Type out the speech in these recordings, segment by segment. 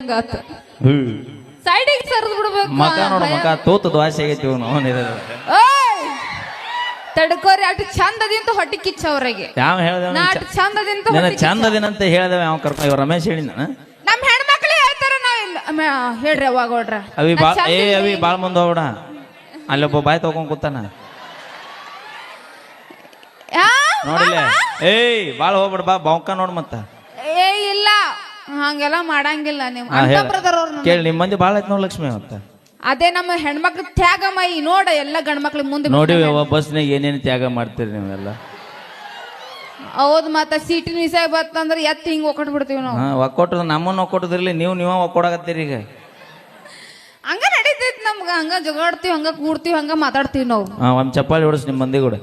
ಹಂಗಾತ ಸೈಡಿಗೆ ಸರ್ದ್ ಬಿಡ್ಬೇಕು ಮಕ ನೋಡು ಮಕ ತೂತು ದ್ವಾಸೆ ಆಗೈತಿ ಇವನು ಓಯ್ ತಡ್ಕೋರಿ ಅಷ್ಟು ಚಂದದಿಂತ ಹೊಟ್ಟಿ ಕಿಚ್ಚ ಅವ್ರಿಗೆ ಯಾವ ಹೇಳ್ದೇವ ನಾ ಅಷ್ಟು ಚಂದದಿಂತ ನಿನ್ನ ಹೊಟ್ಟಿ ಚಂದದಿನಂತ ಹೇಳ್ದೇವ ಯಾವ ಕರ್ಕೊಂಡು ಇವ ರಮೇಶ್ ಹೇಳಿನ ನಮ್ ಹೆಣ್ಮಕ್ಳೇ ಹೇಳ್ತಾರ ಹೇಳ್ರಿ ಅವಾಗ ಹೊಡ್ರ ಅವಿ ಅವಿ ಬಾಳ್ ಮುಂದೆ ಹೋಗ್ಬಿಡ ಅಲ್ಲೊಬ್ಬ ಬಾಯ್ ತಗೊಂಡ್ ಕೂತಾನ ನೋಡಿಲ್ಲ ಏಯ್ ಬಾಳ ಹೋಗ್ಬಿಡ ಬಾ ಬೌಕ ನೋಡ್ ಮತ್ತ ಏ ಇಲ್ಲ ಹಂಗೆಲ್ಲ ಮಾಡಂಗಿಲ್ಲ ನೀವು ಅಂತ ಬ್ರದರ್ ಅವ್ರ ಕೇಳಿ ನಿಮ್ ಮಂದಿ ಬಾಳ ಐತ್ ನೋಡ್ ಲಕ್ಷ್ಮಿ ಅವತ್ತ ಅದೇ ನಮ್ಮ ಹೆಣ್ಮಕ್ಳು ತ್ಯಾಗಮಯಿ ನೋಡ ಎಲ್ಲ ಗಂಡ್ಮಕ್ಳಿಗೆ ಮುಂದೆ ನೋಡಿ ಬಸ್ನಾಗ ಏನೇನು ತ್ಯಾಗ ಮಾಡ್ತೀರಿ ನೀವೆಲ್ಲ ಹೌದ್ ಮತ್ತ ಸೀಟಿನ ವಿಷಯ ಬತ್ತಂದ್ರ ಎತ್ತಿ ಹಿಂಗ್ ಒಕ್ಕಟ್ ಬಿಡ್ತೀವಿ ನಾವು ಒಕ್ಕೊಟ್ಟದ ನಮ್ಮನ್ನ ಒಕ್ಕೊಟ್ಟದ್ರಲ್ಲಿ ನೀವ ಒಕ್ಕೊಡಕತ್ತೀರಿ ಈಗ ಹಂಗ ನಡೀತೈತಿ ನಮ್ಗ ಹಂಗ ಜಗಾಡ್ತೀವಿ ಹಂಗ ಕೂಡ್ತೀವಿ ಹಂಗ ಮಾತಾಡ್ತೀವಿ ನಾವು ಒಂದ್ ಚಪ್ಪಾಳಿ ಹೊಡಸ್ ನಿಮ್ ಮಂದಿ ಕೂಡ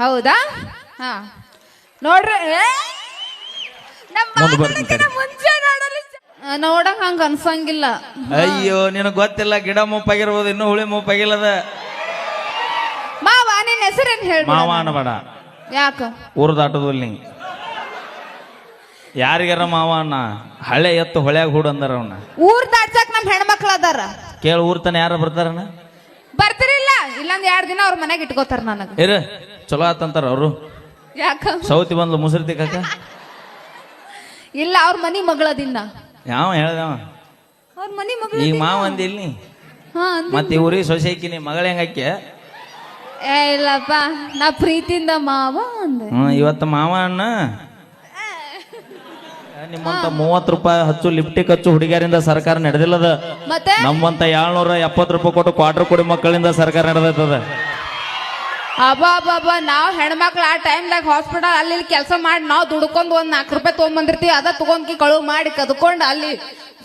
ಹೌದಾ ಹಾ ನೋಡ್ರಿ ಮುಂದ್ ಬರ್ತೀನಿ ಮುಂಚೆ ನೋಡಕ್ ಹಂಗ ಅನ್ಸಂಗಿಲ್ಲ ಅಯ್ಯೋ ನಿನಗ್ ಗೊತ್ತಿಲ್ಲ ಗಿಡ ಮುಪ್ಪಾಗಿರ್ಬೋದು ಇನ್ನೂ ಹುಳಿ ಮುಪ್ಪಾಗಿಲ್ಲದ ಮಾವ ನಿನ್ ಹೆಸರೇನ್ ಹೇಳ ಮಾವ ಅನ್ಬೇಡ ಯಾಕ ಊರು ದಾಟೋದಿಲ್ಲ ನೀ ಯಾರಿಗಾರ ಮಾವ ಅಣ್ಣ ಹಳೆ ಎತ್ತು ಹೊಳ್ಯಾಗ ಹೂಡ್ ಅಂದಾರ ಅವನ್ನ ಊರ್ ದಾಟ್ಸಕ್ ನಮ್ ಹೆಣ್ಮಕ್ಳು ಅದಾರ ಕೇಳ ಊರ್ ತನ ಯಾರ ಬರ್ತಾರಣ್ಣ ಬರ್ತಿರಿಲ್ಲ ಇಲ್ಲೊಂದ್ 2 ದಿನ ಅವ್ರ ಮನೆಗೆ ಇಟ್ಕೋತಾರ ನನಗ ಇರ ಚಲೋ ಆತಂತಾರ ಅವರು ಯಾಕ ಸೌತಿ ಬಂದ್ಲು ಮುಸುರಿ ತಿಕ್ಕಾಕ ಇಲ್ಲ ಅವ್ರ ಮನಿ ಮಗಳದಿನ್ನ ಯಾವ ಹೇಳ್ದವ ಅವ್ರ ಮನಿ ಮಗಳ ಈಗ ಮಾವ ಅಂದಿಲ್ ನೀ ಹಾ ಮತ್ತೆ ಈ ಊರಿಗೆ ಸೊಸೆ ಹಾಕಿನಿ ಮಗಳ ಹೆಂಗಾಕೆ ಏ ಇಲ್ಲಪ್ಪ ನಾ ಪ್ರೀತಿಯಿಂದ ಮಾವ ಅಂದೆ ಇವತ್ತು ಮಾವ ಅಣ್ಣ ನಿಮ್ಮಂತ 30 ರೂಪಾಯಿ ಹಚ್ಚು ಲಿಫ್ಟಿಕ್ ಹಚ್ಚು ಹುಡುಗಿಯರಿಂದ ಸರ್ಕಾರ ನಡೆದಿಲ್ಲದ ಮತ್ತೆ ನಮ್ಮಂತ 770 ರೂಪಾಯಿ ಕೊಟ್ಟು ಕ್ವಾರ್ಟರ್ ಕೊಡಿ ಮಕ್ಕಳಿಂದ ಸರ್ಕಾರ ನಡೆದದ ಅಬ್ಬಾ ನಾವ್ ಹೆಣ್ಮಕ್ಳು ಆ ಟೈಮ್ದಾಗ ಹಾಸ್ಪಿಟಲ್ ಅಲ್ಲಿ ಕೆಲಸ ಮಾಡಿ ನಾವ್ ದುಡ್ಕೊಂಡ್ ಒಂದ್ 4 ರೂಪಾಯಿ ತಗೊಂಬಂದಿರ್ತೀವಿ ಅದ ತಗೊಂಡ್ಕಿ ಕಳುವು ಮಾಡಿ ಕದ್ಕೊಂಡ್ ಅಲ್ಲಿ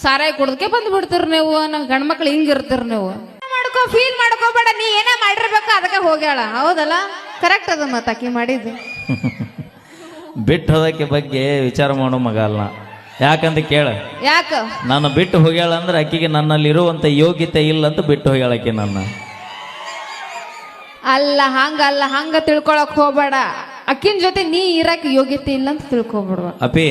ಸಾರಾಯಿ ಕುಡ್ದಕ್ಕೆ ಬಂದ್ ಬಿಡ್ತೀರಿ ನೀವು ನಮ್ ಗಂಡ್ಮಕ್ಳು ಹಿಂಗಿರ್ತೀರಿ ನೀವು ಫೀಲ್ ಮಾಡ್ಕೋಬೇಡ ನೀ ಏನೇ ಮಾಡಿರ್ಬೇಕು ಅದಕ್ಕೆ ಹೋಗ್ಯಾಳ ಹೌದಲ್ಲ ಕರೆಕ್ಟ್ ಅದ ಮತ್ತ ಆಕಿ ಮಾಡಿದ್ದು ಬಿಟ್ಟು ಹೋದಕ್ಕೆ ಬಗ್ಗೆ ವಿಚಾರ ಮಾಡೋ ಮಗ ಅಲ್ಲ ಯಾಕಂತ ಕೇಳ ಯಾಕ ನಾನು ಬಿಟ್ಟು ಹೋಗ್ಯಾಳ ಅಂದ್ರೆ ಆಕಿಗೆ ನನ್ನಲ್ಲಿ ಇರುವಂತ ಯೋಗ್ಯತೆ ಇಲ್ಲ ಅಂತ ಬಿಟ್ಟು ಹೋಗ್ಯಾಳ ಆಕಿ ನನ್ನ ಅಲ್ಲ ಹಂಗ ತಿಳ್ಕೊಳಕ್ ಹೋಗ್ಬೇಡ ಅಕ್ಕಿನ ಜೊತೆ ನೀ ಇರಕ್ ಯೋಗ್ಯತೆ ಇಲ್ಲ ಅಂತ ತಿಳ್ಕೊಬಿಡ್ವ ಅಪಿ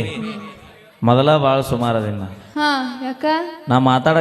ಮೊದಲ ಬಾಳ ಸುಮಾರದಿನ್ನ ಹಾ ಯಾಕ ನಾ ಮಾತಾಡ